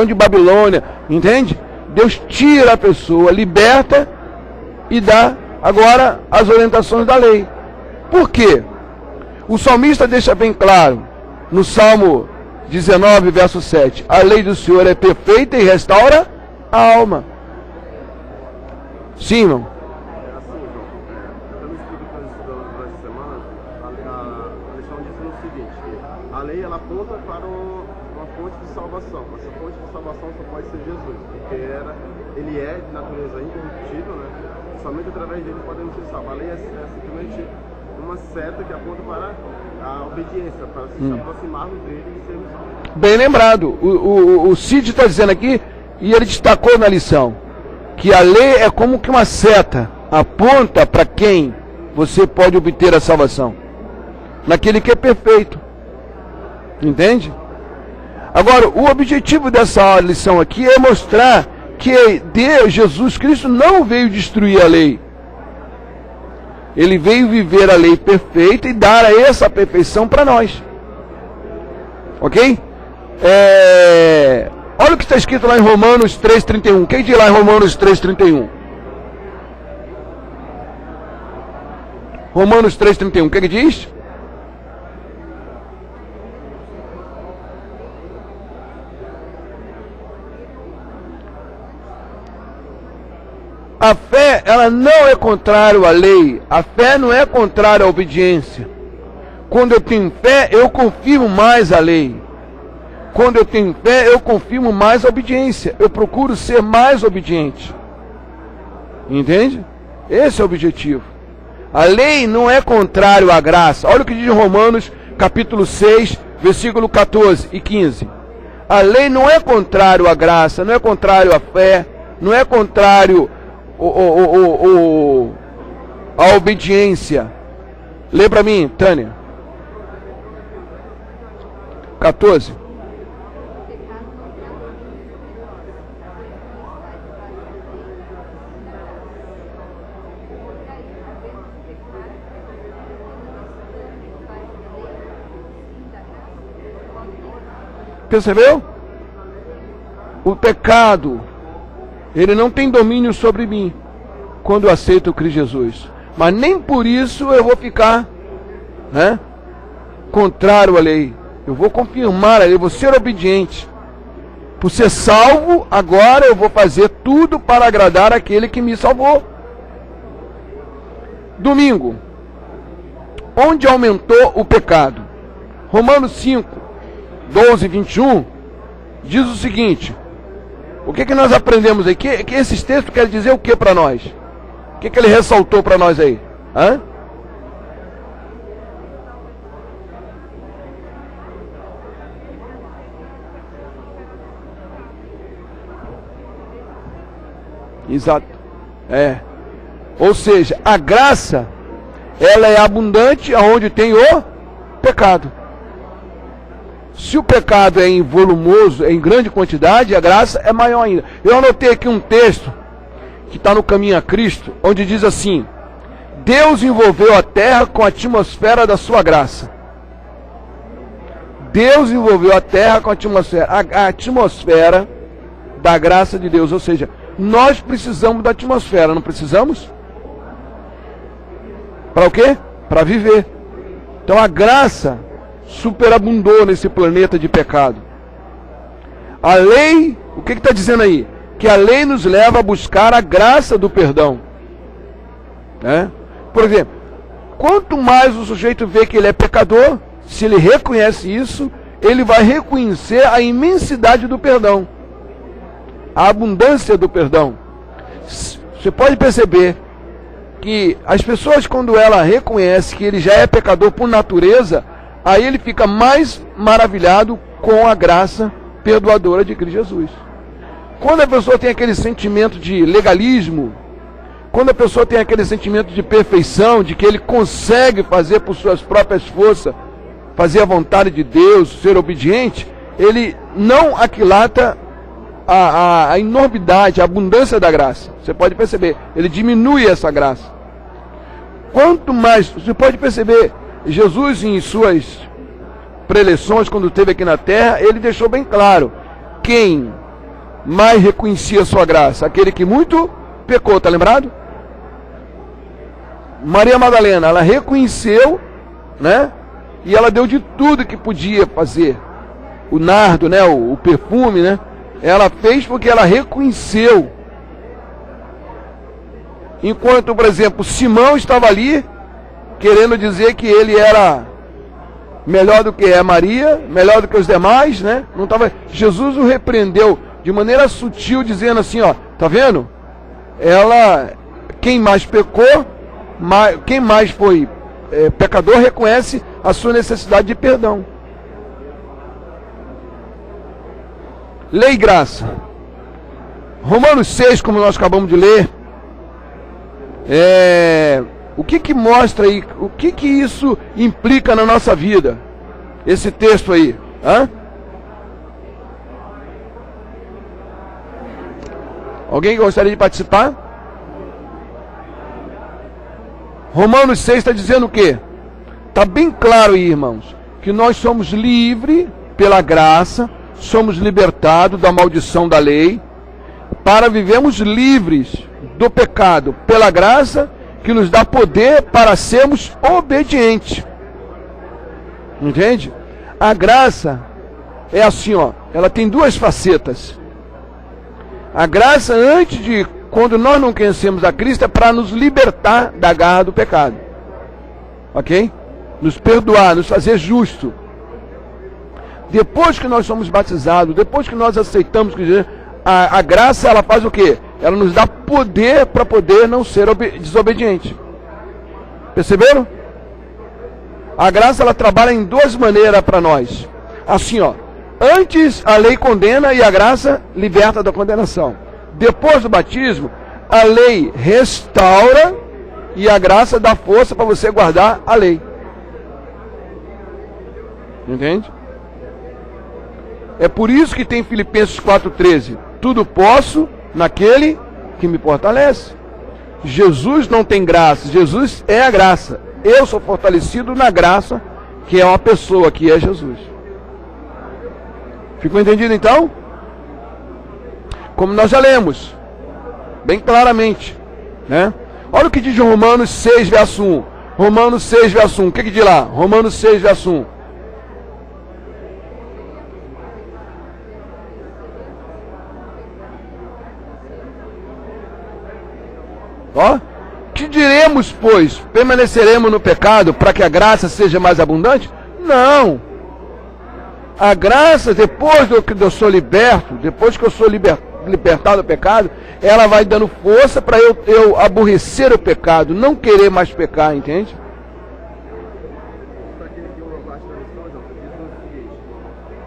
então de Babilônia, entende? Deus tira a pessoa, liberta e dá agora as orientações da lei. Por quê? O salmista deixa bem claro, no Salmo 19, verso 7, a lei do Senhor é perfeita e restaura a alma. Sim, irmão? A lei ela aponta para uma fonte de salvação, mas essa fonte de salvação só pode ser Jesus, porque ele é de natureza incorruptível, né? Somente através dele podemos ser salvos. A lei é simplesmente uma seta que aponta para a obediência, para se aproximarmos dele e sermos salvos. Bem lembrado, o Cid está dizendo aqui, e ele destacou na lição, que a lei é como que uma seta, aponta para quem você pode obter a salvação, naquele que é perfeito. Entende? Agora, o objetivo dessa lição aqui é mostrar que Deus, Jesus Cristo, não veio destruir a lei. Ele veio viver a lei perfeita e dar essa perfeição para nós. Ok? Olha o que está escrito lá em Romanos 3,31. Quem diz lá em Romanos 3,31? Romanos 3,31. O que diz? A fé, ela não é contrária à lei. A fé não é contrária à obediência. Quando eu tenho fé, eu confirmo mais a lei. Quando eu tenho fé, eu confirmo mais a obediência. Eu procuro ser mais obediente. Entende? Esse é o objetivo. A lei não é contrária à graça. Olha o que diz em Romanos, capítulo 6, versículo 14 e 15. A lei não é contrária à graça, não é contrário à fé, não é contrário a obediência. Lê para mim, Tânia. 14. Percebeu? O pecado, ele não tem domínio sobre mim quando eu aceito o Cristo Jesus. Mas nem por isso eu vou ficar, contrário à lei. Eu vou confirmar a lei, vou ser obediente. Por ser salvo, agora eu vou fazer tudo para agradar aquele que me salvou. Domingo. Onde aumentou o pecado? Romanos 5, 12 e 21 diz o seguinte. O que nós aprendemos aí? Que esses textos querem dizer o que para nós? O que ele ressaltou para nós aí? Exato. Ou seja, a graça, ela é abundante aonde tem o pecado. Se o pecado é em volumoso, é em grande quantidade, a graça é maior ainda. Eu anotei aqui um texto que está no Caminho a Cristo, onde diz assim: Deus envolveu a terra com a atmosfera da sua graça. Deus envolveu a terra com a atmosfera da graça de Deus. Ou seja, nós precisamos da atmosfera, não precisamos? Para o quê? Para viver. Então a graça superabundou nesse planeta de pecado. A lei, o que está dizendo aí? Que a lei nos leva a buscar a graça do perdão. Por exemplo, quanto mais o sujeito vê que ele é pecador, se ele reconhece isso, ele vai reconhecer a imensidade do perdão, a abundância do perdão. Você pode perceber que as pessoas, quando ela reconhece que ele já é pecador por natureza, aí ele fica mais maravilhado com a graça perdoadora de Cristo Jesus. Quando a pessoa tem aquele sentimento de legalismo, quando a pessoa tem aquele sentimento de perfeição, de que ele consegue fazer por suas próprias forças, fazer a vontade de Deus, ser obediente, ele não aquilata a enormidade, a abundância da graça. Você pode perceber, ele diminui essa graça. Quanto mais, você pode perceber, Jesus em suas preleções, quando esteve aqui na terra, ele deixou bem claro, quem mais reconhecia a sua graça? Aquele que muito pecou, tá lembrado? Maria Madalena, ela reconheceu, né? E ela deu de tudo que podia fazer. O nardo, né? O perfume, né? Ela fez porque ela reconheceu. Enquanto, por exemplo, Simão estava ali, querendo dizer que ele era melhor do que Maria, melhor do que os demais, né? Não tava... Jesus o repreendeu de maneira sutil, dizendo assim, ó, tá vendo? Ela, quem mais pecou, quem mais foi pecador, reconhece a sua necessidade de perdão. Lei e graça. Romanos 6, como nós acabamos de ler, o que mostra aí, o que isso implica na nossa vida? Esse texto aí, Alguém gostaria de participar? Romanos 6 está dizendo o quê? Está bem claro aí, irmãos, que nós somos livres pela graça, somos libertados da maldição da lei, para vivermos livres do pecado pela graça, que nos dá poder para sermos obedientes. Entende? A graça é assim, ó, ela tem duas facetas. A graça, antes de, quando nós não conhecemos a Cristo, é para nos libertar da garra do pecado. Ok? Nos perdoar, nos fazer justo. Depois que nós somos batizados, depois que nós aceitamos que a graça, ela faz o quê? Ela nos dá poder para poder não ser desobediente. Perceberam? A graça, ela trabalha em duas maneiras para nós. Assim, ó. Antes a lei condena e a graça liberta da condenação. Depois do batismo, a lei restaura e a graça dá força para você guardar a lei. Entende? É por isso que tem Filipenses 4,13. Tudo posso naquele que me fortalece. Jesus não tem graça, Jesus é a graça. Eu sou fortalecido na graça, que é uma pessoa, que é Jesus. Ficou entendido então? Como nós já lemos, bem claramente, né? Olha o que diz Romanos 6, verso 1. Romanos 6, verso 1. O que diz lá? Romanos 6, verso 1. Ó, que diremos, pois? Permaneceremos no pecado para que a graça seja mais abundante? Não. A graça, depois que eu sou liberto, depois que eu sou libertado do pecado, ela vai dando força para eu aborrecer o pecado, não querer mais pecar, entende?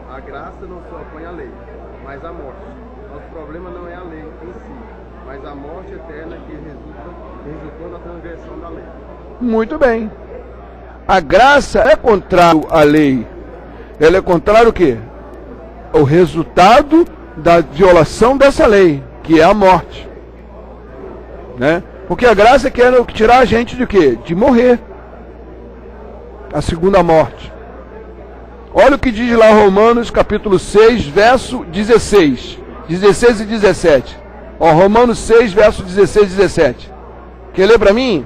A graça não só opõe a lei, mas a morte. Nosso problema não é a lei em si, mas a morte eterna que resultou na transgressão da lei. Muito bem. A graça é contrário à lei. Ela é contrário o quê? O resultado da violação dessa lei, que é a morte. Né? Porque a graça quer tirar a gente de quê? De morrer. A segunda morte. Olha o que diz lá Romanos capítulo 6, verso 16. 16 e 17. Ó, Romanos 6, verso 16 e 17. Quer ler para mim?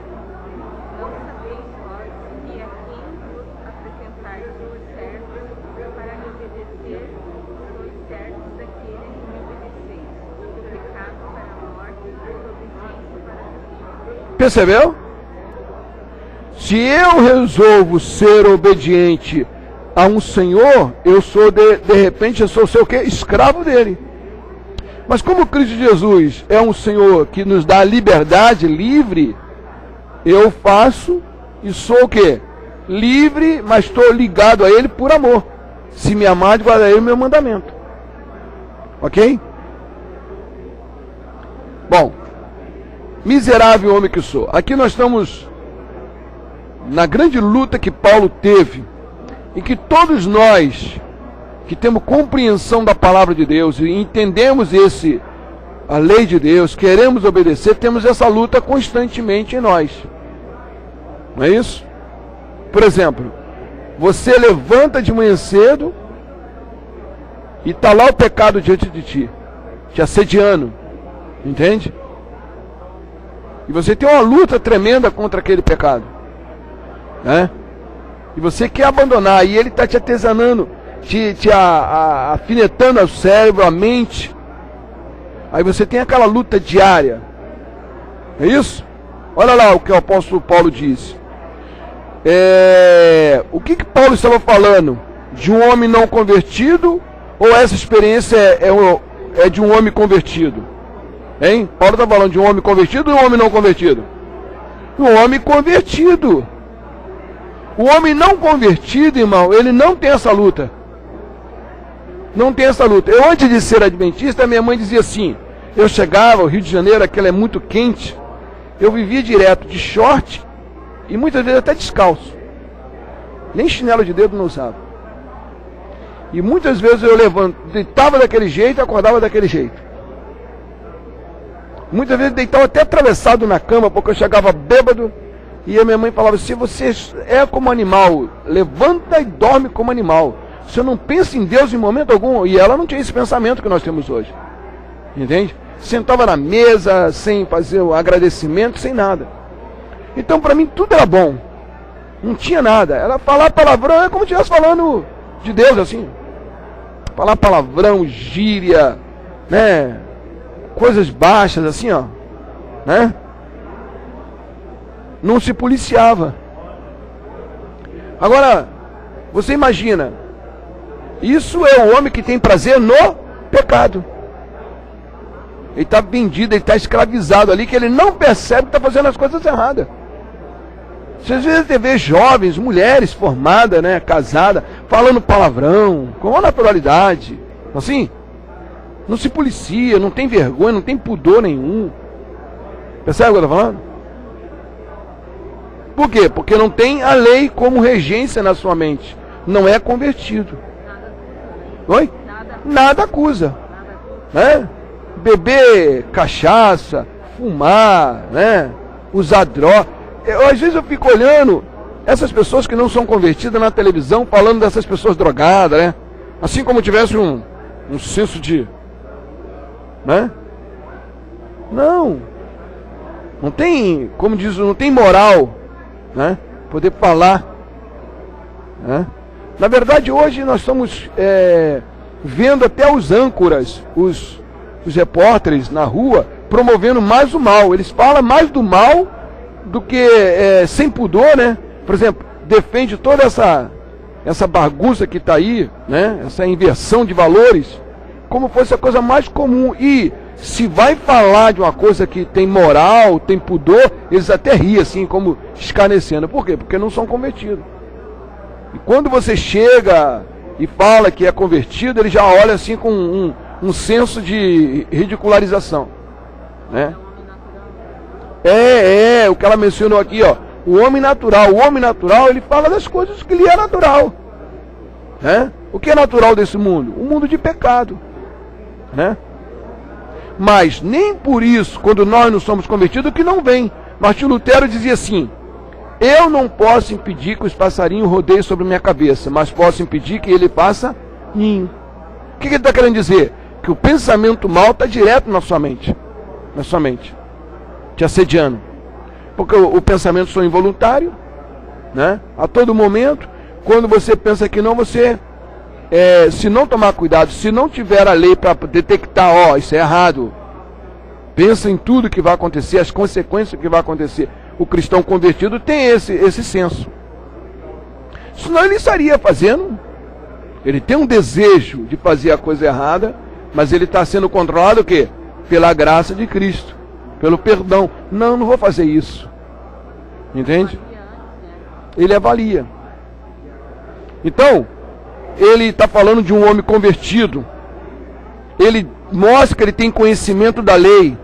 Percebeu? Se eu resolvo ser obediente a um senhor, eu sou de repente eu sou o quê? Escravo dele. Mas como Cristo Jesus é um senhor que nos dá liberdade, livre, eu faço e sou o quê? Livre, mas estou ligado a ele por amor. Se me amar, guardarei o meu mandamento. Ok? Bom, miserável homem que sou. Aqui nós estamos na grande luta que Paulo teve, em que todos nós que temos compreensão da palavra de Deus e entendemos a lei de Deus, queremos obedecer, temos essa luta constantemente em nós. Não é isso? Por exemplo, você levanta de manhã cedo e está lá o pecado diante de ti, te assediando, entende? E você tem uma luta tremenda contra aquele pecado, né? E você quer abandonar, e ele está te artesanando, te afinetando o cérebro, a mente. Aí você tem aquela luta diária, é isso? Olha lá o que o apóstolo Paulo disse. O que Paulo estava falando? De um homem não convertido? Ou essa experiência é de um homem convertido? Hein? Paulo está falando de um homem convertido ou um homem não convertido? Um homem convertido. O homem não convertido, irmão, ele não tem essa luta. Não tem essa luta. Eu, antes de ser adventista, minha mãe dizia assim, eu chegava ao Rio de Janeiro, aquela é muito quente, eu vivia direto de short e muitas vezes até descalço. Nem chinelo de dedo não usava. E muitas vezes eu deitava daquele jeito e acordava daquele jeito. Muitas vezes deitava até atravessado na cama, porque eu chegava bêbado. E a minha mãe falava, se você é como animal, levanta e dorme como animal. Você não pensa em Deus em momento algum. E ela não tinha esse pensamento que nós temos hoje. Entende? Sentava na mesa, sem fazer o agradecimento, sem nada. Então para mim tudo era bom. Não tinha nada. Ela falar palavrão é como se estivesse falando de Deus assim. Falar palavrão, gíria, né? Coisas baixas assim, ó. Né? Não se policiava. Agora, você imagina, isso é o homem que tem prazer no pecado. Ele está vendido, ele está escravizado ali, que ele não percebe que está fazendo as coisas erradas. Você às vezes vê jovens, mulheres formadas, né, casadas, falando palavrão, com uma naturalidade, assim, não se policia, não tem vergonha, não tem pudor nenhum. Percebe o que eu estou falando? Por quê? Porque não tem a lei como regência na sua mente. Não é convertido. Oi? Nada acusa. Né? Beber cachaça, fumar, né? Usar droga. Às vezes eu fico olhando essas pessoas que não são convertidas na televisão, falando dessas pessoas drogadas, né? Assim como tivesse um senso de... Né? Não. Não tem, como diz, não tem moral, né? Poder falar, né? Na verdade, hoje nós estamos vendo até os âncoras, os repórteres na rua, promovendo mais o mal. Eles falam mais do mal do que sem pudor, né? Por exemplo, defende toda essa bagunça que está aí, né? Essa inversão de valores, como fosse a coisa mais comum. E se vai falar de uma coisa que tem moral, tem pudor, eles até riem assim, como escarnecendo. Por quê? Porque não são convertidos. E quando você chega e fala que é convertido, ele já olha assim com um senso de ridicularização, né? O que ela mencionou aqui, ó. O homem natural, ele fala das coisas que lhe é natural, né? O que é natural desse mundo? O mundo de pecado, né? Mas nem por isso, quando nós não somos convertidos, que não vem. Martinho Lutero dizia assim: eu não posso impedir que os passarinhos rodeiem sobre minha cabeça, mas posso impedir que ele faça ninho. O que ele está querendo dizer? Que o pensamento mal está direto na sua mente, te assediando. Porque o pensamento só involuntário, né? A todo momento, quando você pensa que não, você, se não tomar cuidado, se não tiver a lei para detectar, ó, isso é errado, pensa em tudo que vai acontecer, as consequências que vai acontecer. O cristão convertido tem esse senso. Senão ele estaria fazendo, ele tem um desejo de fazer a coisa errada, mas ele está sendo controlado o quê? Pela graça de Cristo, pelo perdão. Não vou fazer isso. Entende? Ele avalia. Então, ele está falando de um homem convertido. Ele mostra que ele tem conhecimento da lei.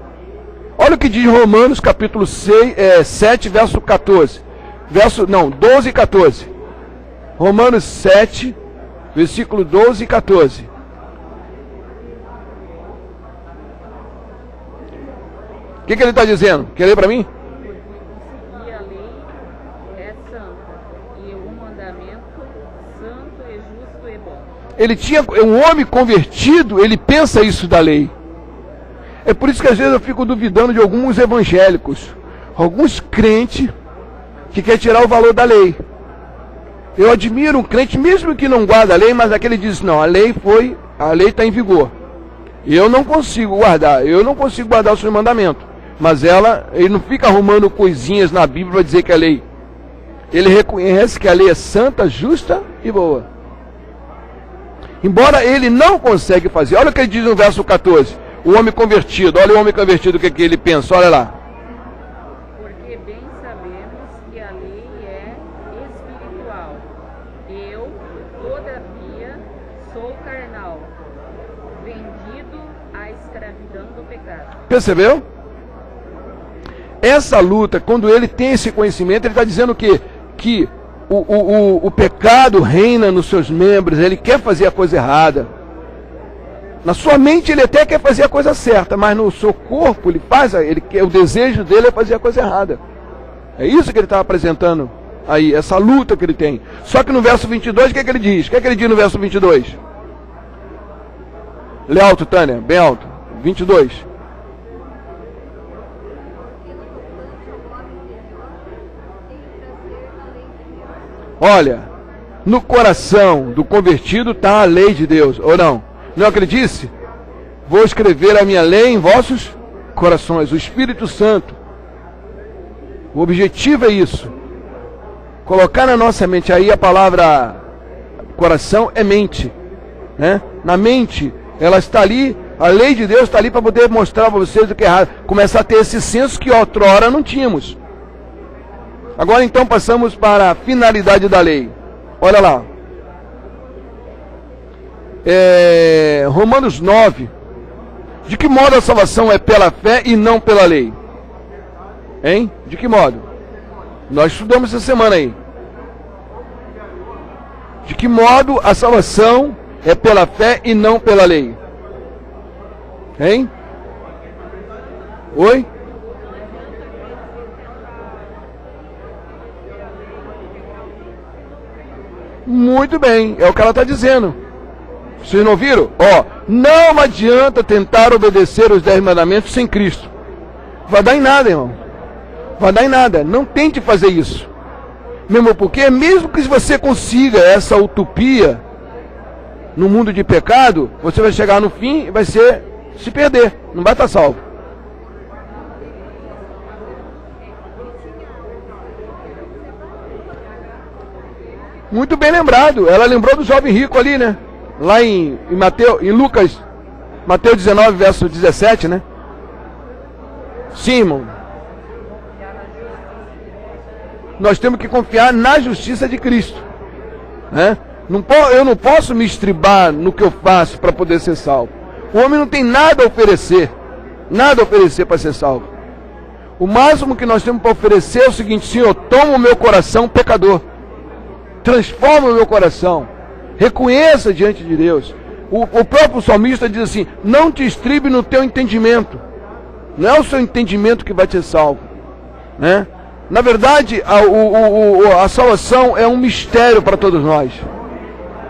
Olha o que diz Romanos capítulo 7, verso 14. 12 e 14. Romanos 7, versículo 12 e 14. O que ele está dizendo? Quer ler para mim? E a lei é santa, e o mandamento santo e justo e bom. Um homem convertido, ele pensa isso da lei. É por isso que às vezes eu fico duvidando de alguns evangélicos, alguns crentes que querem tirar o valor da lei. Eu admiro um crente, mesmo que não guarda a lei, mas aquele diz, não, a lei está em vigor. Eu não consigo guardar os seus mandamentos. Mas ele não fica arrumando coisinhas na Bíblia para dizer que é lei. Ele reconhece que a lei é santa, justa e boa. Embora ele não consegue fazer. Olha o que ele diz no verso 14. O homem convertido. Olha o homem convertido, o que ele pensa. Olha lá. Porque bem sabemos que a lei é espiritual. Eu, todavia, sou carnal, vendido à escravidão do pecado. Percebeu? Essa luta, quando ele tem esse conhecimento, ele está dizendo que o pecado reina nos seus membros, ele quer fazer a coisa errada. Na sua mente ele até quer fazer a coisa certa, mas no seu corpo o desejo dele é fazer a coisa errada. É isso que ele está apresentando aí, essa luta que ele tem. Só que no verso 22, o que é que ele diz? O que é que ele diz no verso 22? Lê alto, Tânia, bem alto. 22. Olha, no coração do convertido está a lei de Deus, ou não? Não é o que ele disse? Vou escrever a minha lei em vossos corações, o Espírito Santo. O objetivo é isso. Colocar na nossa mente, aí a palavra coração é mente, né? Na mente, ela está ali, a lei de Deus está ali para poder mostrar para vocês o que é errado. Começar a ter esse senso que outrora não tínhamos. Agora então passamos para a finalidade da lei. Olha lá. Romanos 9. De que modo a salvação é pela fé e não pela lei? Hein? De que modo? Nós estudamos essa semana aí. De que modo a salvação é pela fé e não pela lei? Hein? Oi? Muito bem, é o que ela está dizendo. Vocês não ouviram? Não adianta tentar obedecer os 10 mandamentos sem Cristo. Vai dar em nada, irmão. Vai dar em nada. Não tente fazer isso. Mesmo porque, mesmo que você consiga essa utopia no mundo de pecado, você vai chegar no fim e vai se perder. Não vai estar salvo. Muito bem lembrado. Ela lembrou do jovem rico ali, né? Lá em Lucas, Mateus 19, verso 17, né? Sim, irmão. Nós temos que confiar na justiça de Cristo, né? Eu não posso me estribar no que eu faço para poder ser salvo. O homem não tem nada a oferecer para ser salvo. O máximo que nós temos para oferecer é o seguinte: Senhor, toma o meu coração pecador. Transforma o meu coração. Reconheça diante de Deus. O próprio salmista diz assim: não te estribe no teu entendimento. Não é o seu entendimento que vai te salvo, né? Na verdade, a salvação é um mistério para todos nós.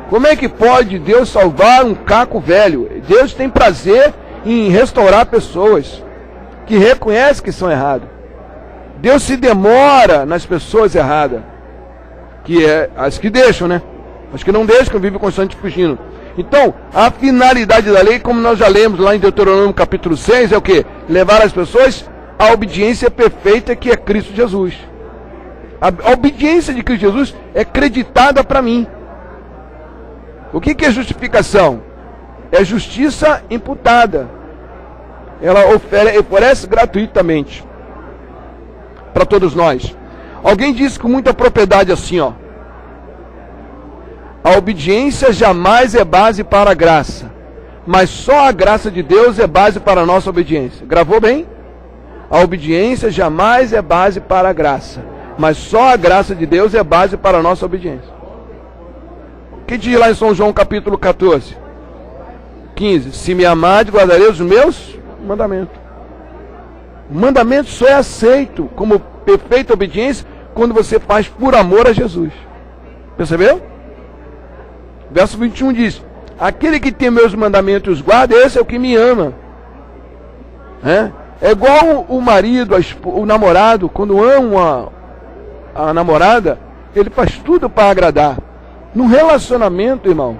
Como é que pode Deus salvar um caco velho? Deus tem prazer em restaurar pessoas que reconhecem que são erradas. Deus se demora nas pessoas erradas, que é as que deixam, né? As que não deixam, vivem constante fugindo. Então, a finalidade da lei, como nós já lemos lá em Deuteronômio capítulo 6, é o quê? Levar as pessoas à obediência perfeita, que é Cristo Jesus. A obediência de Cristo Jesus é creditada para mim. O que é justificação? É justiça imputada. Ela oferece gratuitamente para todos nós. Alguém disse com muita propriedade assim, a obediência jamais é base para a graça, mas só a graça de Deus é base para a nossa obediência. Gravou bem? A obediência jamais é base para a graça, mas só a graça de Deus é base para a nossa obediência. O que diz lá em São João capítulo 14, 15? Se me amardes, guardarei os meus mandamentos. O mandamento só é aceito como perfeita obediência quando você faz por amor a Jesus. Percebeu? Verso 21 diz: aquele que tem meus mandamentos guarda, esse é o que me ama. É igual o marido, o namorado, quando ama a namorada, ele faz tudo para agradar. Num relacionamento, irmão,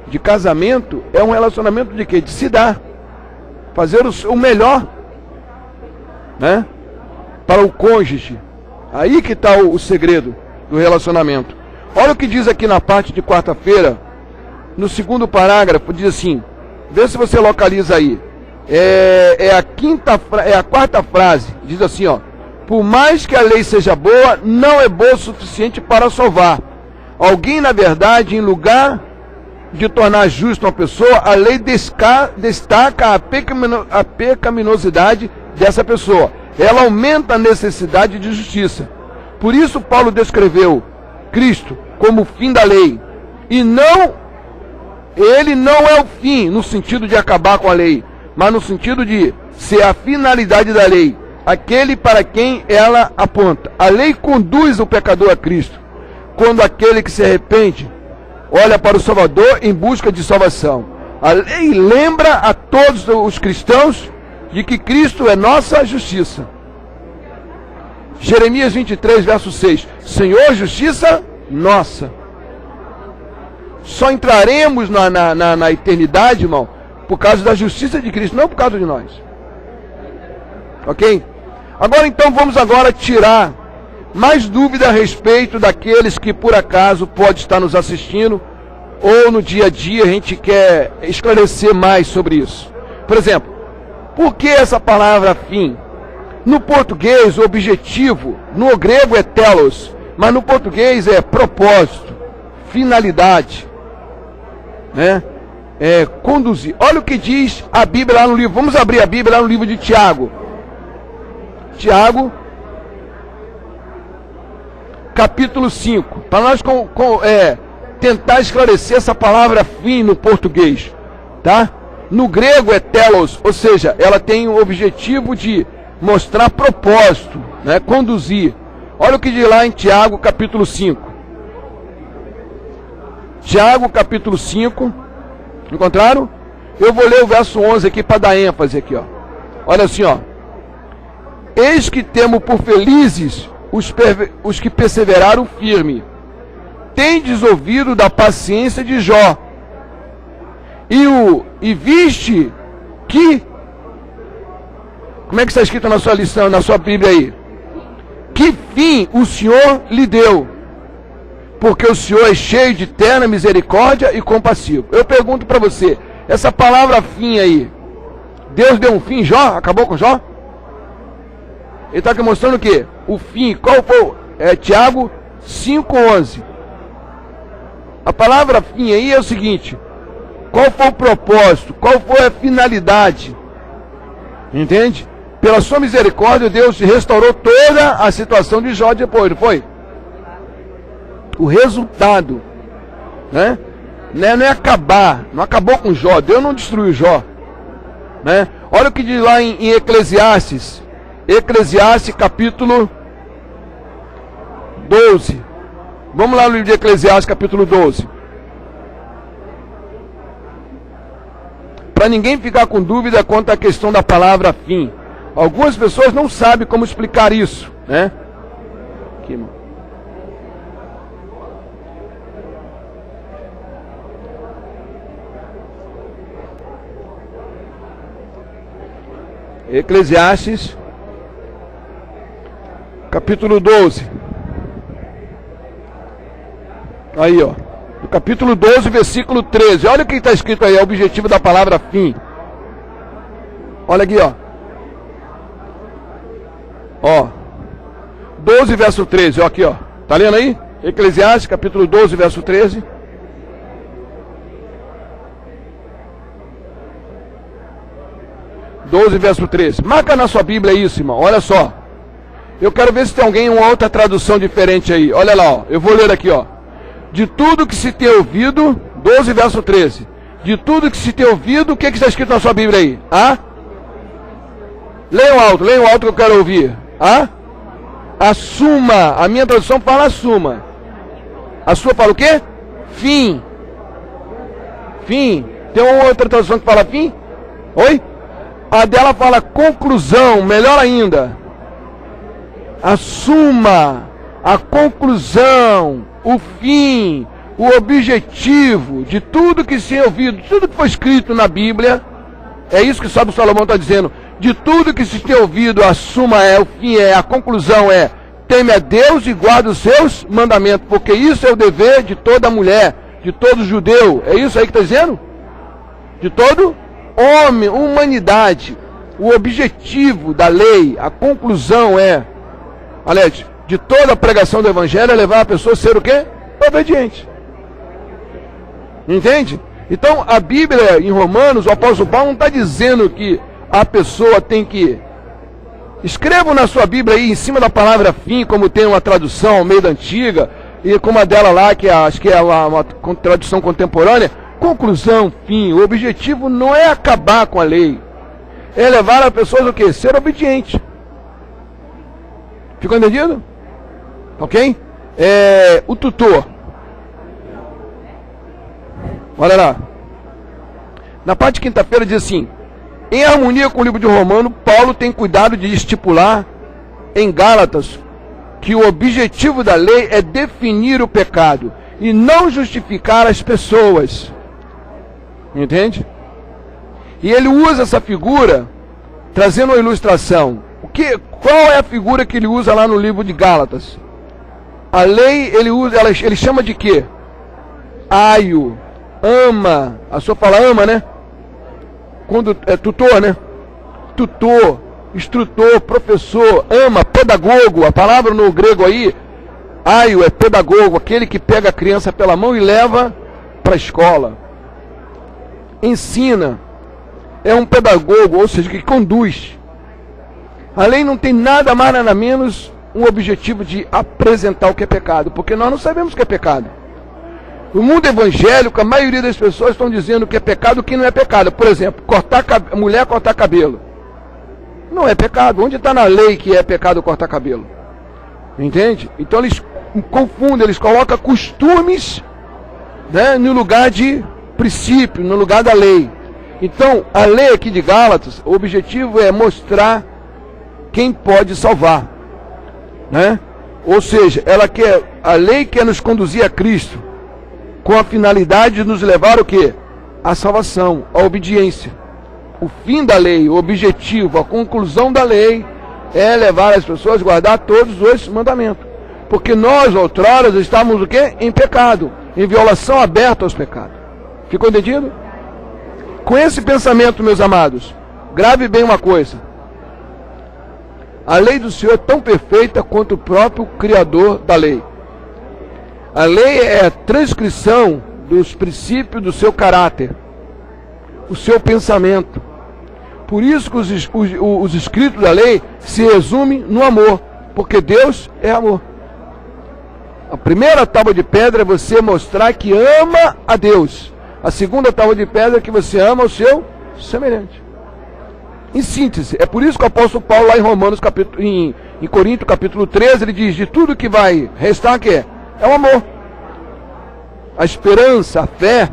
de casamento, é um relacionamento de quê? De se dar. Fazer o melhor, né? Para o cônjuge. Aí que está o segredo do relacionamento. Olha o que diz aqui na parte de quarta-feira, no segundo parágrafo, diz assim, vê se você localiza aí. É a quarta frase, diz assim, ó. Por mais que a lei seja boa, não é boa o suficiente para salvar. Alguém, na verdade, em lugar de tornar justo uma pessoa, a lei destaca a pecaminosidade dessa pessoa. Ela aumenta a necessidade de justiça. Por isso Paulo descreveu Cristo como o fim da lei. E ele não é o fim no sentido de acabar com a lei, mas no sentido de ser a finalidade da lei, aquele para quem ela aponta. A lei conduz o pecador a Cristo, quando aquele que se arrepende olha para o Salvador em busca de salvação. A lei lembra a todos os cristãos de que Cristo é nossa justiça. Jeremias 23, verso 6. Senhor, justiça nossa. Só entraremos na eternidade, irmão, por causa da justiça de Cristo, não por causa de nós. Ok? Agora então, vamos agora tirar mais dúvida a respeito daqueles que por acaso pode estar nos assistindo, ou no dia a dia a gente quer esclarecer mais sobre isso. Por exemplo, por que essa palavra fim? No português, o objetivo, no grego é telos, mas no português é propósito, finalidade, né? Conduzir. Olha o que diz a Bíblia lá no livro, vamos abrir a Bíblia lá no livro de Tiago. Tiago, capítulo 5, para nós tentar esclarecer essa palavra fim no português, tá? No grego é telos, ou seja, ela tem o objetivo de mostrar propósito, né? Conduzir. Olha o que diz lá em Tiago, capítulo 5. Tiago, capítulo 5. Encontraram? Eu vou ler o verso 11 aqui para dar ênfase aqui, ó. Olha assim, ó. Eis que temo por felizes os que perseveraram firme. Tendes ouvido da paciência de Jó. E viste que... Como é que está escrito na sua lição, na sua Bíblia aí? Que fim o Senhor lhe deu? Porque o Senhor é cheio de terna misericórdia e compassivo. Eu pergunto para você, essa palavra fim aí, Deus deu um fim em Jó? Acabou com Jó? Ele está aqui mostrando o quê? O fim, qual foi? Tiago 5,11. A palavra fim aí é o seguinte, qual foi o propósito? Qual foi a finalidade? Entende? Pela sua misericórdia, Deus restaurou toda a situação de Jó depois, não foi? O resultado, né? Não é acabar, não acabou com Jó, Deus não destruiu Jó, né? Olha o que diz lá em Eclesiastes, Eclesiastes capítulo 12. Vamos lá no livro de Eclesiastes capítulo 12. Para ninguém ficar com dúvida quanto à questão da palavra fim. Algumas pessoas não sabem como explicar isso, né? Aqui, irmão. Eclesiastes, capítulo 12. Aí, ó. No capítulo 12, versículo 13. Olha o que está escrito aí, é o objetivo da palavra fim. Olha aqui, ó. Ó. 12, verso 13. Ó, aqui, ó. Tá lendo aí? Eclesiastes, capítulo 12, verso 13. Verso 13. Marca na sua Bíblia isso, irmão. Olha só. Eu quero ver se tem alguém uma outra tradução diferente aí. Olha lá, ó. Eu vou ler aqui, ó. De tudo que se tem ouvido, 12, verso 13. De tudo que se tem ouvido, o que está escrito na sua Bíblia aí? Leiam alto que eu quero ouvir. Assuma. A minha tradução fala assuma. A sua fala o quê? Fim. Fim. Tem uma outra tradução que fala fim? Oi? A dela fala conclusão, melhor ainda. Assuma a conclusão, o fim, o objetivo de tudo que se é ouvido, tudo que foi escrito na Bíblia. É isso que o sábio Salomão está dizendo. De tudo que se tem ouvido, a suma é, o fim é, a conclusão é: teme a Deus e guarda os seus mandamentos, porque isso é o dever de toda mulher, de todo judeu. É isso aí que está dizendo? De todo homem, humanidade. O objetivo da lei, a conclusão é, aliás, de toda a pregação do evangelho é levar a pessoa a ser o quê? Obediente. Entende? Então a Bíblia em Romanos, o apóstolo Paulo não está dizendo que a pessoa tem que... Escrevam na sua Bíblia aí, em cima da palavra fim, como tem uma tradução ao meio da antiga, e como a dela lá, que acho que é uma tradução contemporânea, conclusão, fim. O objetivo não é acabar com a lei, é levar as pessoas o quê? Ser obediente. Ficou entendido? Ok? O tutor. Olha lá. Na parte de quinta-feira diz assim: em harmonia com o livro de Romano, Paulo tem cuidado de estipular em Gálatas que o objetivo da lei é definir o pecado e não justificar as pessoas. Entende? E ele usa essa figura trazendo uma ilustração. Qual é a figura que ele usa lá no livro de Gálatas? A lei ele chama de quê? Aio, ama. A sua fala ama, né? Quando é tutor, né? Tutor, instrutor, professor, ama, pedagogo. A palavra no grego aí, aio, é pedagogo, aquele que pega a criança pela mão e leva para a escola. Ensina, é um pedagogo, ou seja, que conduz. A lei não tem nada mais, nada menos um objetivo de apresentar o que é pecado, porque nós não sabemos o que é pecado. No mundo evangélico, a maioria das pessoas estão dizendo que é pecado, o que não é pecado. Por exemplo, mulher cortar cabelo. Não é pecado. Onde está na lei que é pecado cortar cabelo? Entende? Então eles confundem, eles colocam costumes, né, no lugar de princípio, no lugar da lei. Então, a lei aqui de Gálatas, o objetivo é mostrar quem pode salvar, né? Ou seja, a lei quer nos conduzir a Cristo, com a finalidade de nos levar o quê? A salvação, a obediência. O fim da lei, o objetivo, a conclusão da lei é levar as pessoas a guardar todos os mandamentos. Porque nós, outrora, estávamos o quê? Em pecado, em violação aberta aos pecados. Ficou entendido? Com esse pensamento, meus amados, grave bem uma coisa. A lei do Senhor é tão perfeita quanto o próprio Criador da lei. A lei é a transcrição dos princípios do seu caráter, o seu pensamento. Por isso que os escritos da lei se resumem no amor, porque Deus é amor. A primeira tábua de pedra é você mostrar que ama a Deus. A segunda tábua de pedra é que você ama o seu semelhante. Em síntese, é por isso que o apóstolo Paulo lá em Romanos, em Corinto, capítulo 13, ele diz: de tudo que vai restar, o que é? É o amor. A esperança, a fé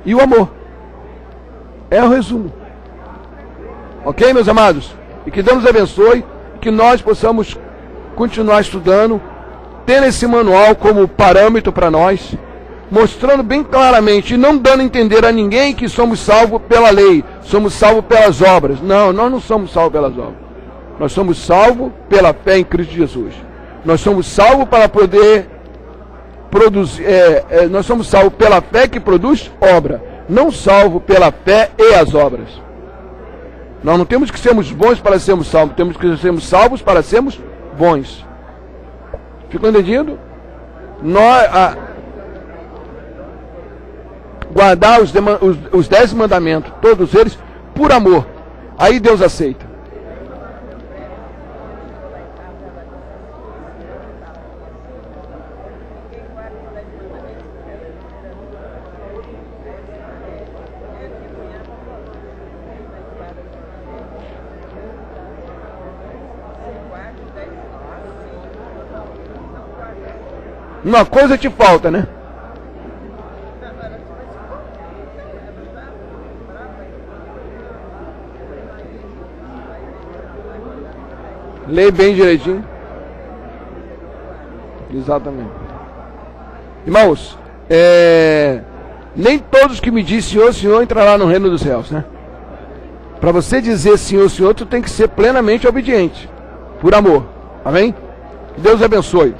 e o amor. É o resumo. Ok, meus amados? E que Deus nos abençoe, que nós possamos continuar estudando, tendo esse manual como parâmetro para nós, mostrando bem claramente e não dando a entender a ninguém que somos salvos pela lei, somos salvos pelas obras. Não, nós não somos salvos pelas obras. Nós somos salvos pela fé em Cristo Jesus. Nós somos salvos para poder produzir, nós somos salvos pela fé que produz obra, não salvos pela fé e as obras. Nós não temos que sermos bons para sermos salvos, temos que sermos salvos para sermos bons. Ficou entendido? Guardar os 10 mandamentos, todos eles, por amor. Aí Deus aceita. Uma coisa te falta, né? Lê bem direitinho. Exatamente. Irmãos, nem todos que me dizem Senhor, Senhor entrará no reino dos céus, né? Para você dizer Senhor, Senhor, tu tem que ser plenamente obediente, por amor. Amém? Que Deus abençoe.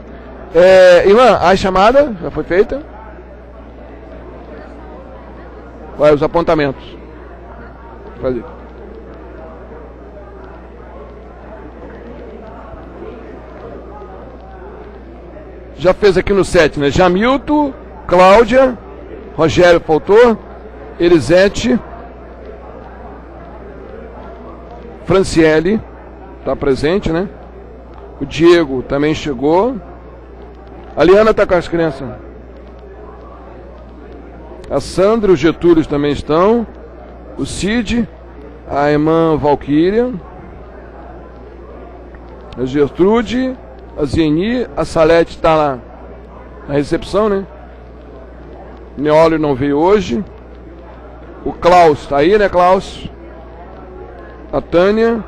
Irmã, a chamada já foi feita? Olha os apontamentos. Fazer. Já fez aqui no 7, né? Jamilton, Cláudia, Rogério faltou, Elisete, Franciele, está presente, né? O Diego também chegou. A Liana está com as crianças. A Sandra e o Getúlio também estão. O Cid, a irmã Valquíria, a Gertrude, a Zieni, a Salete está lá na recepção, né? Neólio não veio hoje. O Klaus está aí, né, Klaus? A Tânia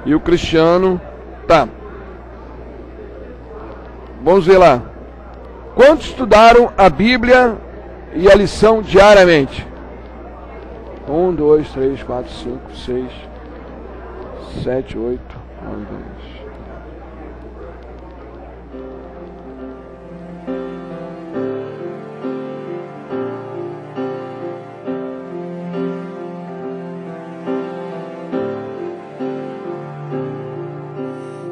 e o Cristiano tá. Vamos ver lá. Quantos estudaram a Bíblia e a lição diariamente? 1, 2, 3, 4, 5, 6, 7, 8, 9, 10.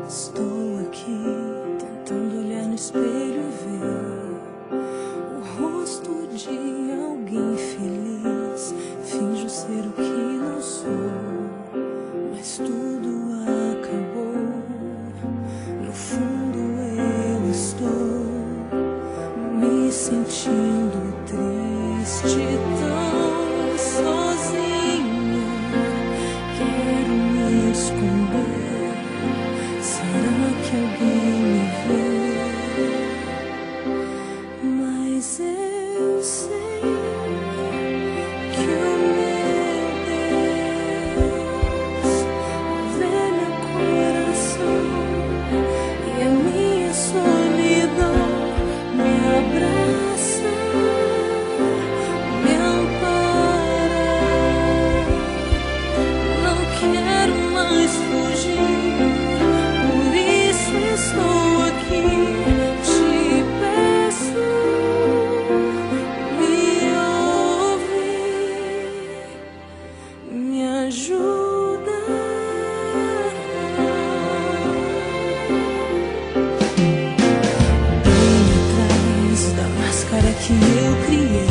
Estou aqui tentando olhar no espelho e ver o rosto de alguém feliz. Finjo ser o que não sou, mas tudo acabou. No fundo eu estou me sentindo triste, tão sozinha. Quero me esconder. Será que alguém me vê? Mas eu sei que o meu Deus vê meu coração e a minha solidão me abraça, me ampara. Não quero mais fugir. Estou aqui, te peço, me ouve, me ajuda. Bem atrás da máscara que eu criei,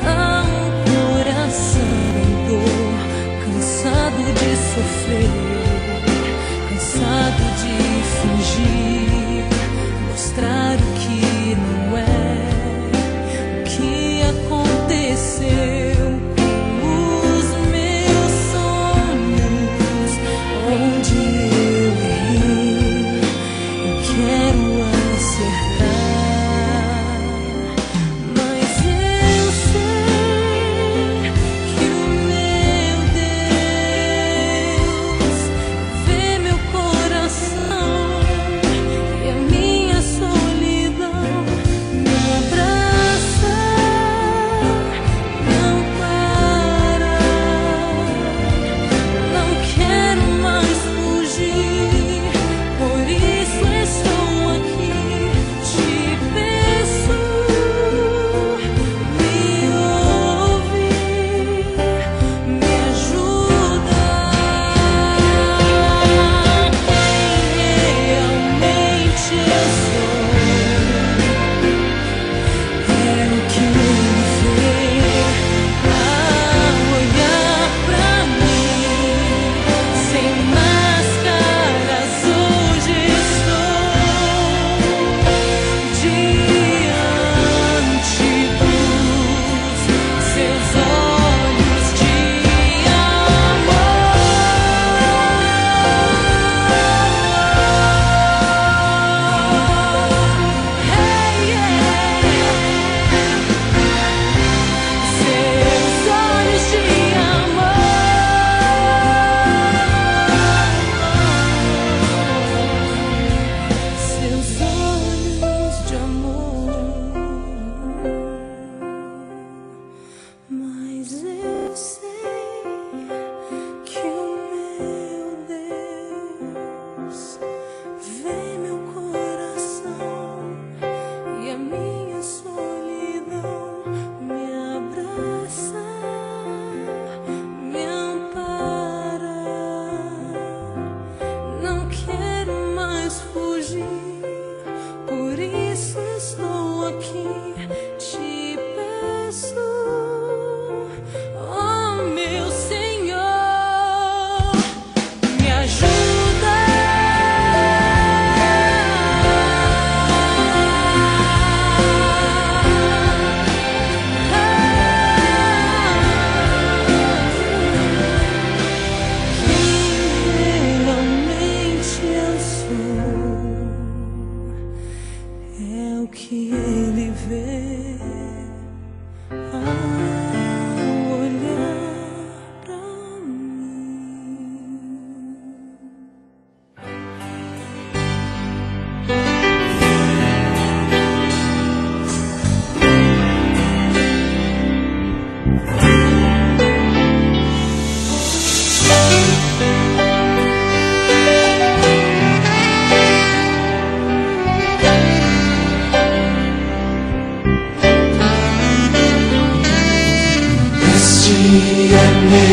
há um coração em dor, cansado de sofrer. Cansado de fingir, mostrar o que não é, o que aconteceu com os meus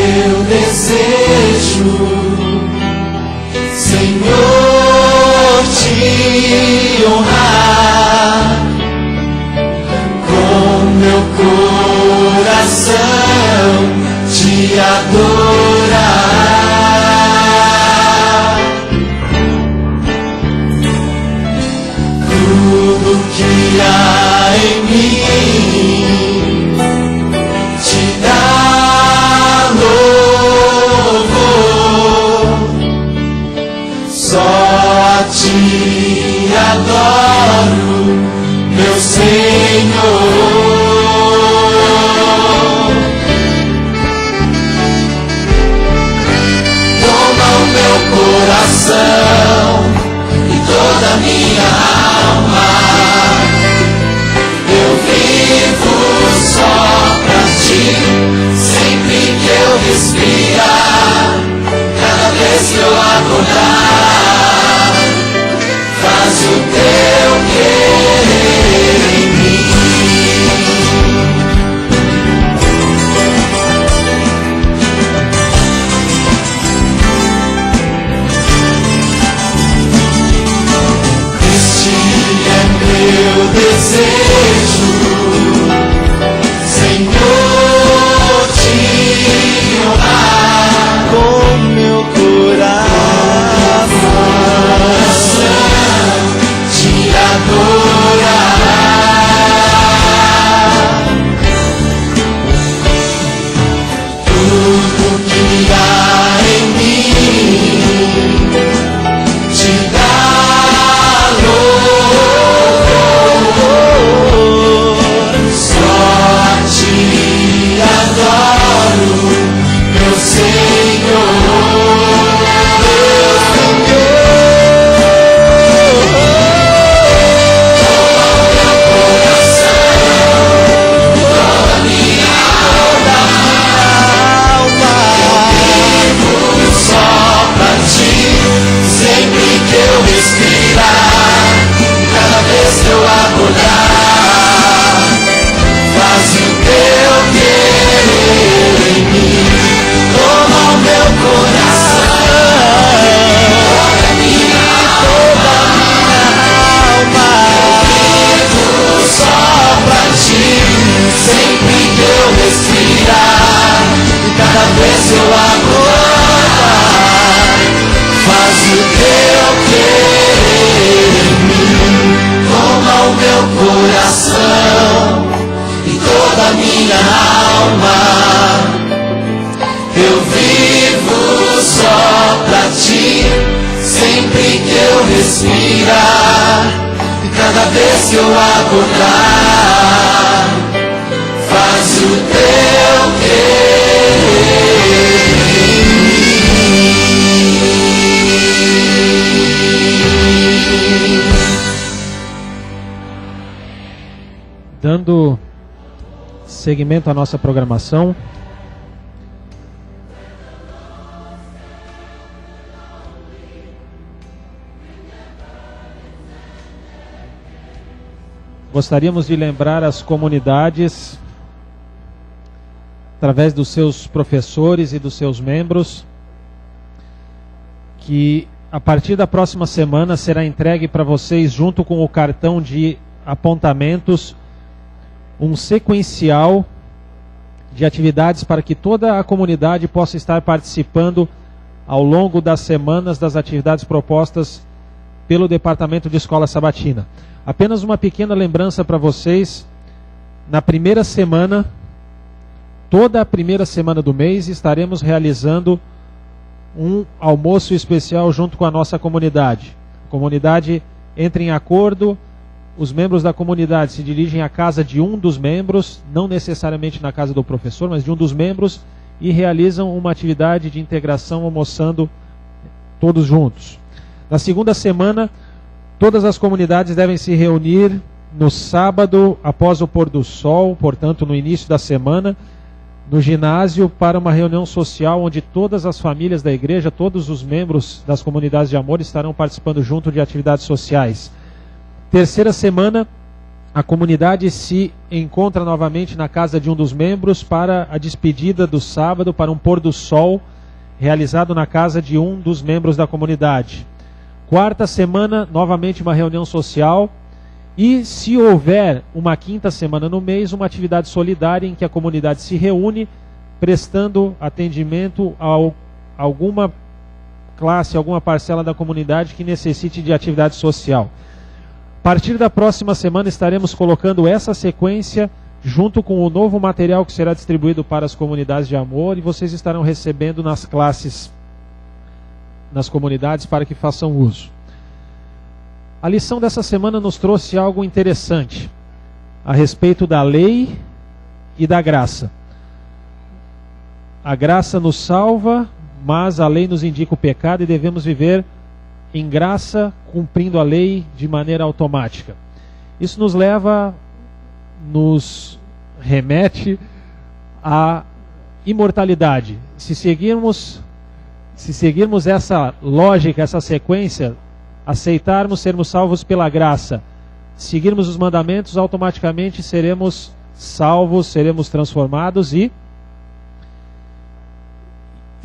meu desejo, Senhor, te honrar com meu coração, te adorar. Tudo que há em mim te dá louvor, só a ti adoro, meu Senhor. Toma o meu coração e toda a minha alma, eu vivo só pra ti, sempre que eu respirar, cada vez que eu acordar, faz o teu querer em mim. Este é meu desejo, Senhor, te honrar com meu coração, te adorar. Tudo que há em mim te dá louvor, só a ti adoro, meu Senhor, meu Senhor. Toma o meu coração, toda a minha alma, eu vivo só pra ti, sempre que eu respirar, cada vez que eu acordar, faz o teu querer em mim. Toma o meu coração, toda a minha alma, eu vivo só pra ti, sempre que eu respirar, e cada vez que eu acordar, faz o teu querer em mim. Toma o meu coração e toda a minha alma, eu vivo só pra ti, sempre que eu respirar, e cada vez que eu acordar, faz o teu querer em mim. Dando seguimento à nossa programação, gostaríamos de lembrar as comunidades, através dos seus professores e dos seus membros, que a partir da próxima semana será entregue para vocês, junto com o cartão de apontamentos, um sequencial de atividades para que toda a comunidade possa estar participando ao longo das semanas das atividades propostas pelo Departamento de Escola Sabatina. Apenas uma pequena lembrança para vocês: na primeira semana, toda a primeira semana do mês, estaremos realizando um almoço especial junto com a nossa comunidade. A comunidade entra em acordo, os membros da comunidade se dirigem à casa de um dos membros, não necessariamente na casa do professor, mas de um dos membros, e realizam uma atividade de integração almoçando todos juntos. Na segunda semana, todas as comunidades devem se reunir no sábado, após o pôr do sol, portanto no início da semana, no ginásio, para uma reunião social onde todas as famílias da igreja, todos os membros das comunidades de amor estarão participando junto de atividades sociais. Terceira semana, a comunidade se encontra novamente na casa de um dos membros para a despedida do sábado, para um pôr do sol realizado na casa de um dos membros da comunidade. Quarta semana, novamente uma reunião social. E se houver uma quinta semana no mês, uma atividade solidária em que a comunidade se reúne, prestando atendimento a alguma classe, alguma parcela da comunidade que necessite de atividade social. A partir da próxima semana estaremos colocando essa sequência junto com o novo material que será distribuído para as comunidades de amor, e vocês estarão recebendo nas classes, nas comunidades, para que façam uso. A lição dessa semana nos trouxe algo interessante a respeito da lei e da graça. A graça nos salva, mas a lei nos indica o pecado e devemos viver em graça, cumprindo a lei de maneira automática. Isso nos remete à imortalidade. Se seguirmos essa lógica, essa sequência, aceitarmos sermos salvos pela graça, seguirmos os mandamentos, automaticamente seremos salvos, seremos transformados e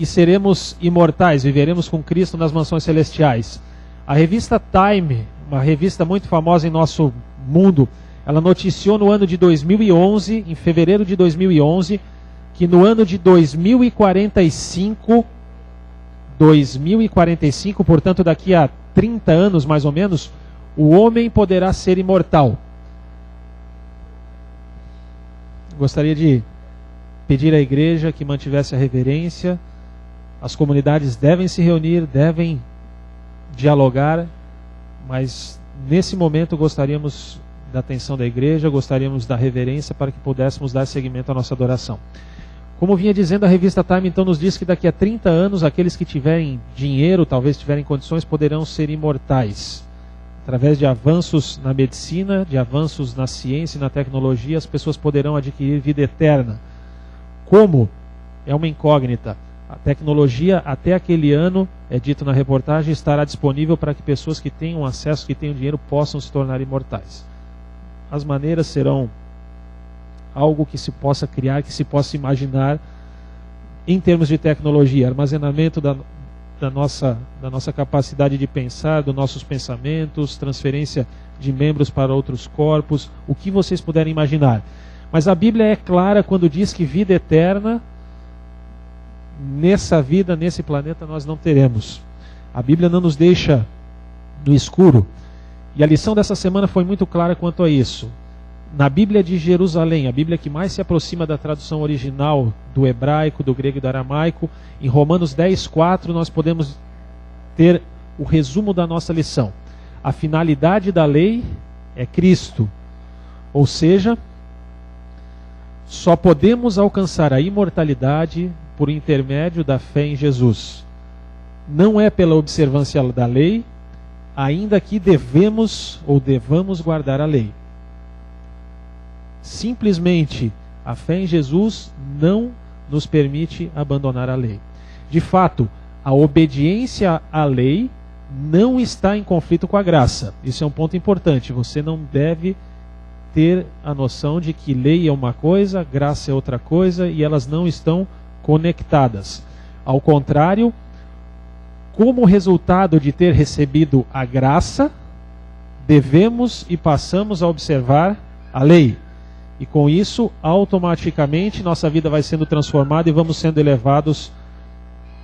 seremos imortais, viveremos com Cristo nas mansões celestiais. A revista Time, uma revista muito famosa em nosso mundo, ela noticiou no ano de 2011, em fevereiro de 2011, que no ano de 2045, portanto daqui a 30 anos mais ou menos, o homem poderá ser imortal. Gostaria de pedir à igreja que mantivesse a reverência. As comunidades devem se reunir, devem dialogar, mas nesse momento gostaríamos da atenção da igreja, gostaríamos da reverência para que pudéssemos dar seguimento à nossa adoração. Como vinha dizendo, a revista Time então nos diz que daqui a 30 anos aqueles que tiverem dinheiro, talvez tiverem condições, poderão ser imortais. Através de avanços na medicina, de avanços na ciência e na tecnologia, as pessoas poderão adquirir vida eterna. Como? É uma incógnita. A tecnologia, até aquele ano, é dito na reportagem, estará disponível para que pessoas que tenham acesso, que tenham dinheiro, possam se tornar imortais. As maneiras serão algo que se possa criar, que se possa imaginar em termos de tecnologia, armazenamento da nossa capacidade de pensar, dos nossos pensamentos, transferência de membros para outros corpos, o que vocês puderem imaginar. Mas a Bíblia é clara quando diz que vida eterna, nessa vida, nesse planeta, nós não teremos. A Bíblia não nos deixa no escuro. E a lição dessa semana foi muito clara quanto a isso. Na Bíblia de Jerusalém, a Bíblia que mais se aproxima da tradução original do hebraico, do grego e do aramaico, em Romanos 10:4 nós podemos ter o resumo da nossa lição. A finalidade da lei é Cristo. Ou seja, só podemos alcançar a imortalidade por intermédio da fé em Jesus. Não é pela observância da lei, ainda que devamos guardar a lei. Simplesmente a fé em Jesus não nos permite abandonar a lei. De fato, a obediência à lei não está em conflito com a graça. Isso é um ponto importante. Você não deve ter a noção de que lei é uma coisa, graça é outra coisa, e elas não estão conectadas. Ao contrário, como resultado de ter recebido a graça, devemos e passamos a observar a lei. E com isso, automaticamente, nossa vida vai sendo transformada e vamos sendo elevados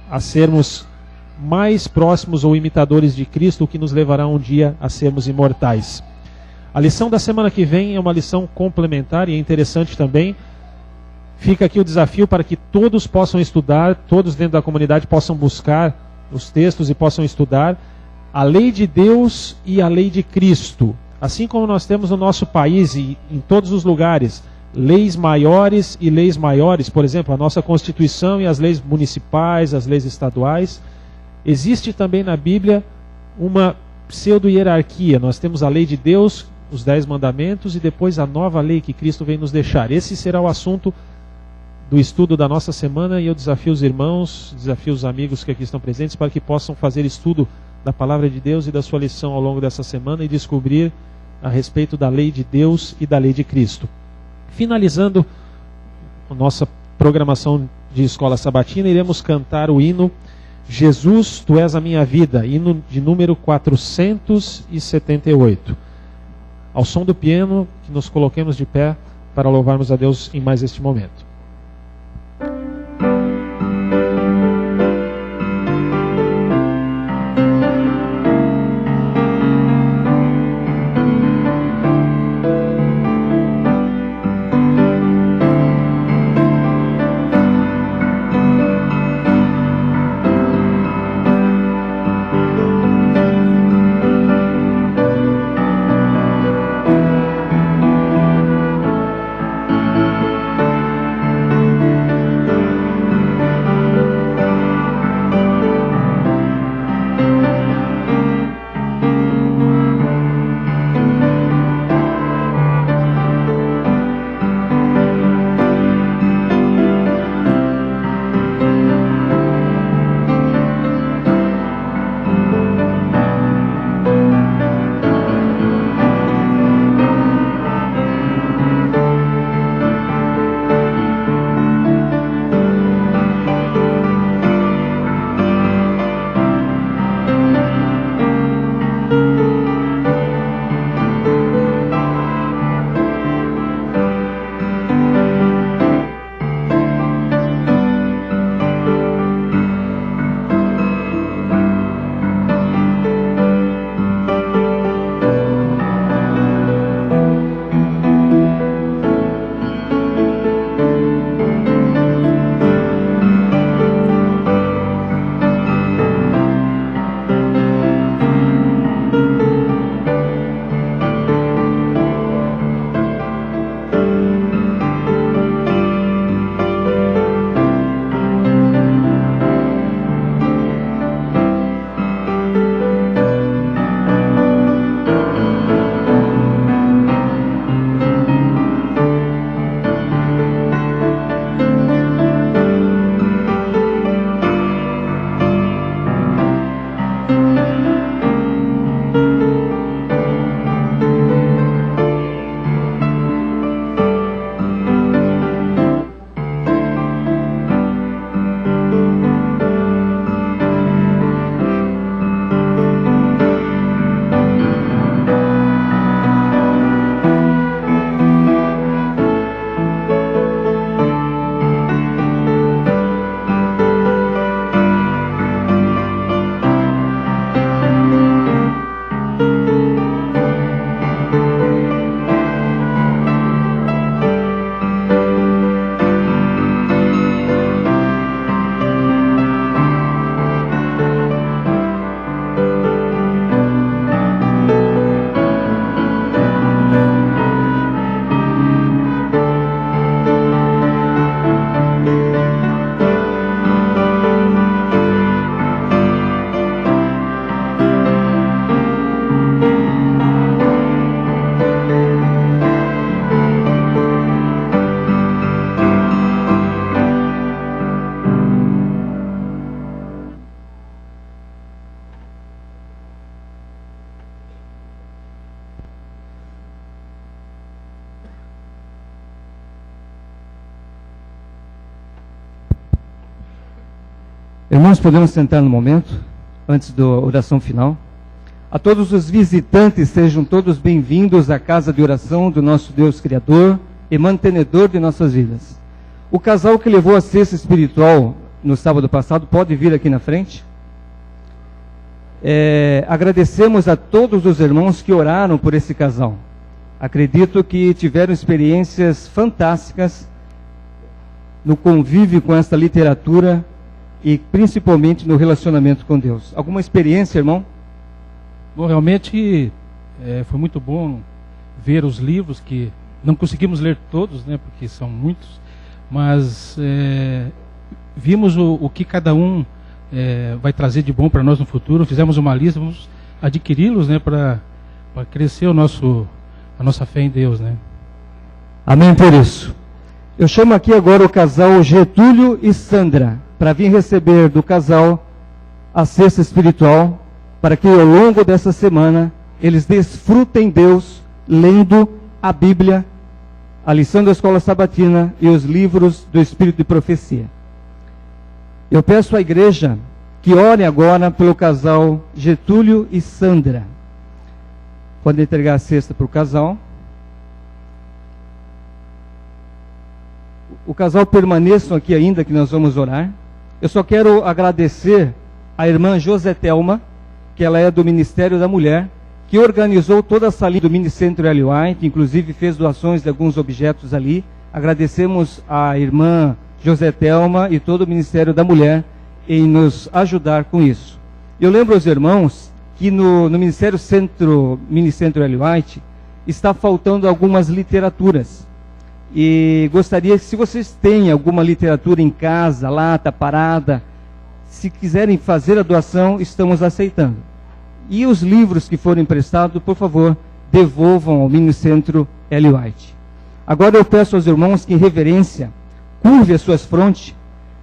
a sermos mais próximos ou imitadores de Cristo, o que nos levará um dia a sermos imortais. A lição da semana que vem é uma lição complementar e é interessante também. Fica aqui o desafio para que todos possam estudar, todos dentro da comunidade possam buscar os textos e possam estudar a lei de Deus e a lei de Cristo. Assim como nós temos no nosso país e em todos os lugares, leis maiores e leis maiores, por exemplo, a nossa Constituição e as leis municipais, as leis estaduais, existe também na Bíblia uma pseudo-hierarquia. Nós temos a lei de Deus, os 10 mandamentos, e depois a nova lei que Cristo vem nos deixar. Esse será o assunto do estudo da nossa semana, e eu desafio os irmãos, desafio os amigos que aqui estão presentes, para que possam fazer estudo da palavra de Deus e da sua lição ao longo dessa semana e descobrir a respeito da lei de Deus e da lei de Cristo. Finalizando a nossa programação de escola sabatina, iremos cantar o hino Jesus, Tu és a minha vida, hino de número 478. Ao som do piano, que nos coloquemos de pé para louvarmos a Deus em mais este momento. Irmãos, podemos sentar no momento, antes da oração final. A todos os visitantes, sejam todos bem-vindos à casa de oração do nosso Deus Criador e mantenedor de nossas vidas. O casal que levou a cesta espiritual no sábado passado pode vir aqui na frente. Agradecemos a todos os irmãos que oraram por esse casal. Acredito que tiveram experiências fantásticas no convívio com essa literatura e principalmente no relacionamento com Deus. Alguma experiência, irmão? Bom, realmente foi muito bom ver os livros, que não conseguimos ler todos, né, porque são muitos, mas vimos o que cada um vai trazer de bom para nós no futuro. Fizemos uma lista, vamos adquiri-los, né, para crescer a nossa fé em Deus, né? Amém por isso. Eu chamo aqui agora o casal Getúlio e Sandra para vir receber do casal a cesta espiritual, para que ao longo dessa semana eles desfrutem Deus lendo a Bíblia, a lição da escola sabatina e os livros do Espírito de Profecia. Eu peço à igreja que ore agora pelo casal Getúlio e Sandra. Podem entregar a cesta para o casal. O casal permaneçam aqui ainda, que nós vamos orar. Eu só quero agradecer a irmã Josetelma, que ela é do Ministério da Mulher, que organizou toda a salinha do Minicentro Ellen White, inclusive fez doações de alguns objetos ali. Agradecemos à irmã Josetelma e todo o Ministério da Mulher em nos ajudar com isso. Eu lembro aos irmãos que no Minicentro Ellen White está faltando algumas literaturas. E gostaria que, se vocês têm alguma literatura em casa, lata, parada, se quiserem fazer a doação, estamos aceitando. E os livros que forem emprestados, por favor, devolvam ao Minicentro Ellen White. Agora eu peço aos irmãos que, em reverência, curve as suas frontes.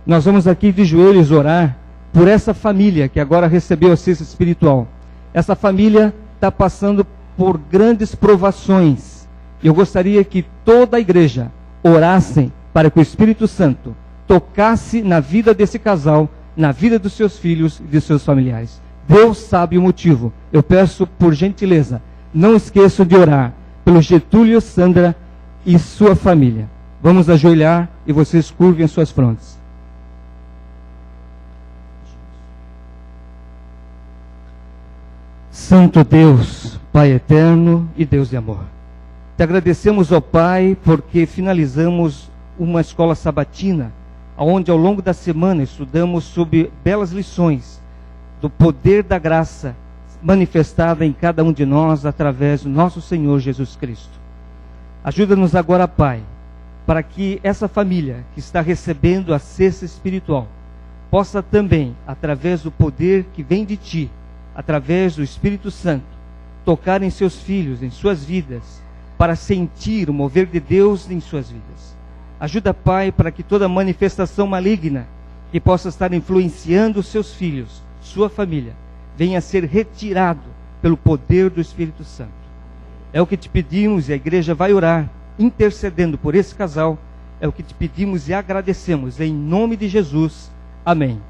Nós vamos aqui de joelhos orar por essa família que agora recebeu a cesta espiritual. Essa família está passando por grandes provações. Eu gostaria que toda a igreja orasse para que o Espírito Santo tocasse na vida desse casal, na vida dos seus filhos e de seus familiares. Deus sabe o motivo. Eu peço, por gentileza, não esqueçam de orar pelo Getúlio, Sandra e sua família. Vamos ajoelhar e vocês curvem as suas frontes. Santo Deus, Pai eterno e Deus de amor, te agradecemos, ó Pai, porque finalizamos uma escola sabatina, onde ao longo da semana estudamos sobre belas lições do poder da graça manifestada em cada um de nós através do nosso Senhor Jesus Cristo. Ajuda-nos agora, Pai, para que essa família que está recebendo a cesta espiritual possa também, através do poder que vem de Ti, através do Espírito Santo, tocar em seus filhos, em suas vidas, para sentir o mover de Deus em suas vidas. Ajuda, Pai, para que toda manifestação maligna que possa estar influenciando os seus filhos, sua família, venha a ser retirado pelo poder do Espírito Santo. É o que te pedimos e a igreja vai orar, intercedendo por esse casal. É o que te pedimos e agradecemos, em nome de Jesus. Amém.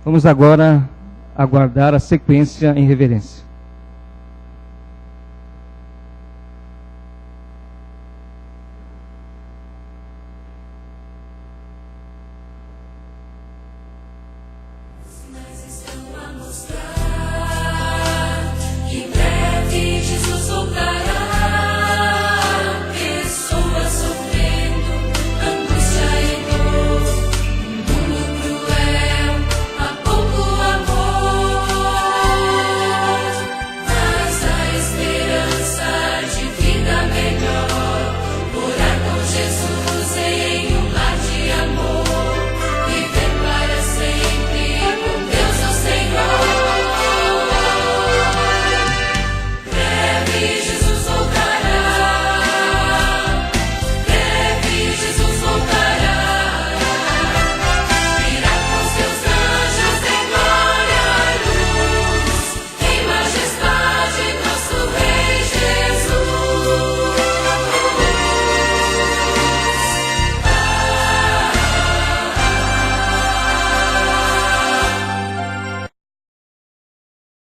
Vamos agora aguardar a sequência em reverência.